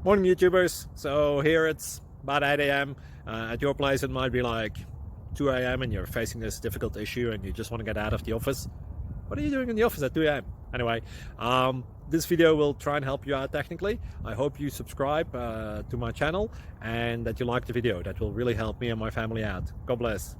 Morning YouTubers. So here it's about 8 a.m. At your place it might be like 2 a.m. and you're facing this difficult issue and you just want to get out of the office. What are you doing in the office at 2 a.m.? Anyway, this video will try and help you out technically. I hope you subscribe to my channel and that you like the video. That will really help me and my family out. God bless.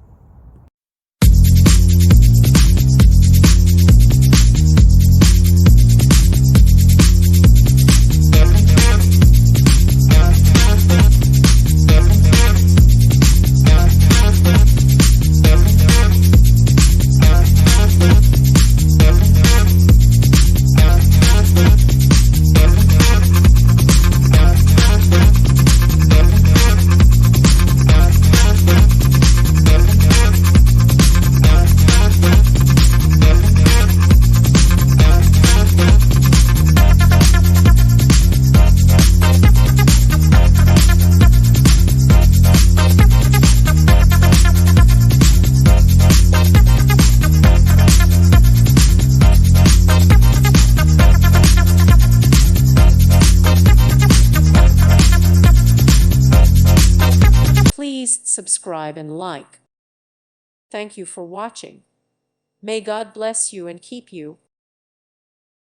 Please subscribe and like. Thank you for watching. May God bless you and keep you.